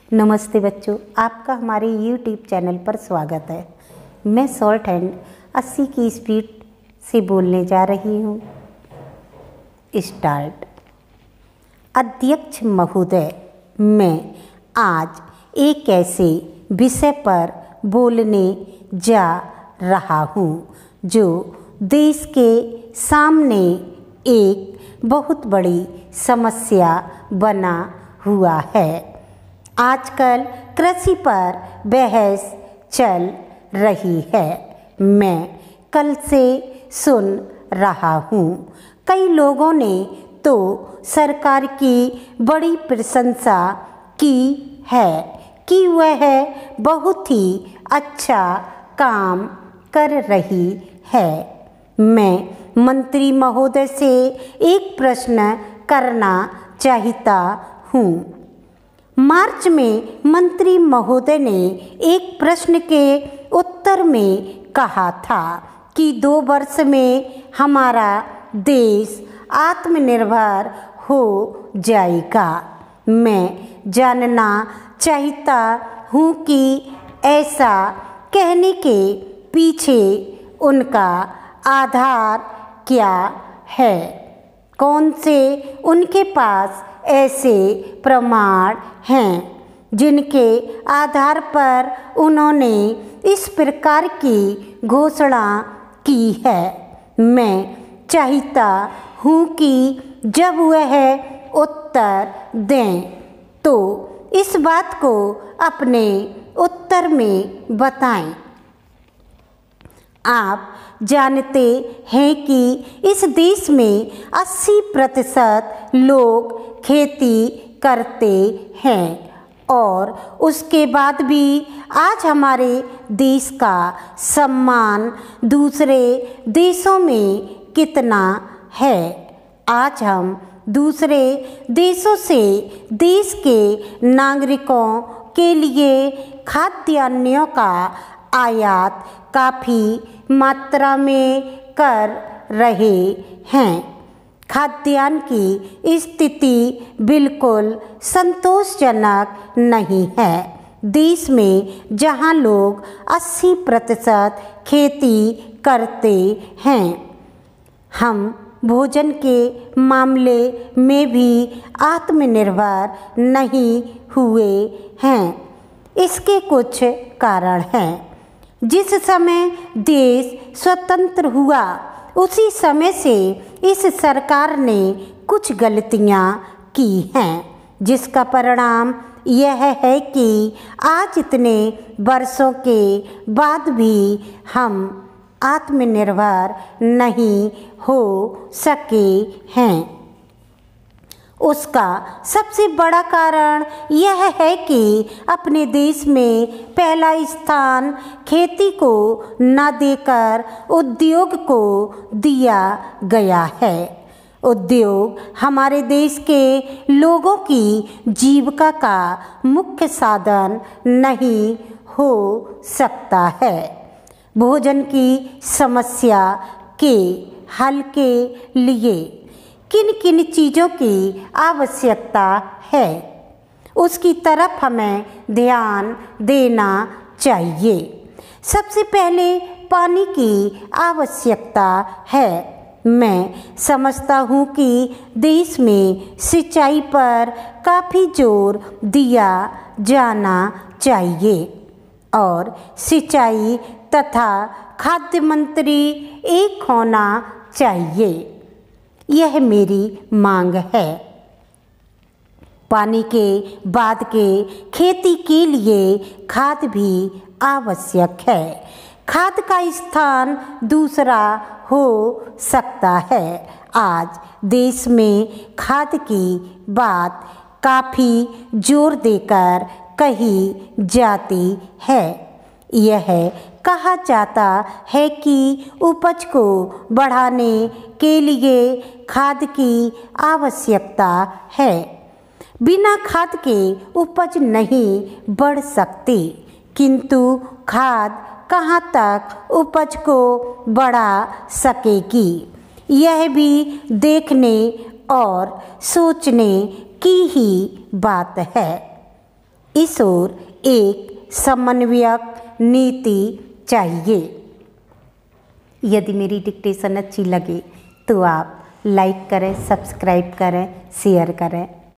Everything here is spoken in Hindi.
नमस्ते बच्चों, आपका हमारे YouTube चैनल पर स्वागत है। मैं शॉर्ट हैंड 80 की स्पीड से बोलने जा रही हूँ। स्टार्ट। अध्यक्ष महोदय, मैं आज एक ऐसे विषय पर बोलने जा रहा हूँ जो देश के सामने एक बहुत बड़ी समस्या बना हुआ है। आजकल कृषि पर बहस चल रही है। मैं कल से सुन रहा हूँ, कई लोगों ने तो सरकार की बड़ी प्रशंसा की है कि वह बहुत ही अच्छा काम कर रही है। मैं मंत्री महोदय से एक प्रश्न करना चाहता हूँ। मार्च में मंत्री महोदय ने एक प्रश्न के उत्तर में कहा था कि 2 वर्ष में हमारा देश आत्मनिर्भर हो जाएगा। मैं जानना चाहता हूँ कि ऐसा कहने के पीछे उनका आधार क्या है। कौन से उनके पास ऐसे प्रमाण हैं जिनके आधार पर उन्होंने इस प्रकार की घोषणा की है। मैं चाहता हूँ कि जब वह उत्तर दें तो इस बात को अपने उत्तर में बताएं। आप जानते हैं कि इस देश में 80% लोग खेती करते हैं और उसके बाद भी आज हमारे देश का सम्मान दूसरे देशों में कितना है। आज हम दूसरे देशों से देश के नागरिकों के लिए खाद्यान्नों का आयात काफ़ी मात्रा में कर रहे हैं। खाद्यान्न की स्थिति बिल्कुल संतोषजनक नहीं है। देश में जहां लोग 80% खेती करते हैं, हम भोजन के मामले में भी आत्मनिर्भर नहीं हुए हैं। इसके कुछ कारण हैं। जिस समय देश स्वतंत्र हुआ उसी समय से इस सरकार ने कुछ गलतियां की हैं, जिसका परिणाम यह है कि आज इतने वर्षों के बाद भी हम आत्मनिर्भर नहीं हो सके हैं। उसका सबसे बड़ा कारण यह है कि अपने देश में पहला स्थान खेती को न देकर उद्योग को दिया गया है। उद्योग हमारे देश के लोगों की जीविका का मुख्य साधन नहीं हो सकता है। भोजन की समस्या के हल के लिए किन किन चीज़ों की आवश्यकता है, उसकी तरफ हमें ध्यान देना चाहिए। सबसे पहले पानी की आवश्यकता है। मैं समझता हूँ कि देश में सिंचाई पर काफ़ी जोर दिया जाना चाहिए और सिंचाई तथा खाद्य मंत्री एक होना चाहिए। यह मेरी मांग है। पानी के बाद के खेती के लिए खाद भी आवश्यक है। खाद का स्थान दूसरा हो सकता है। आज देश में खाद की बात काफ़ी जोर देकर कही जाती है। यह कहा जाता है कि उपज को बढ़ाने के लिए खाद की आवश्यकता है। बिना खाद के उपज नहीं बढ़ सकती, किंतु खाद कहाँ तक उपज को बढ़ा सकेगी, यह भी देखने और सोचने की ही बात है। इस ओर एक समन्वयक नीति चाहिए। यदि मेरी डिक्टेशन अच्छी लगे तो आप लाइक करें, सब्सक्राइब करें, शेयर करें।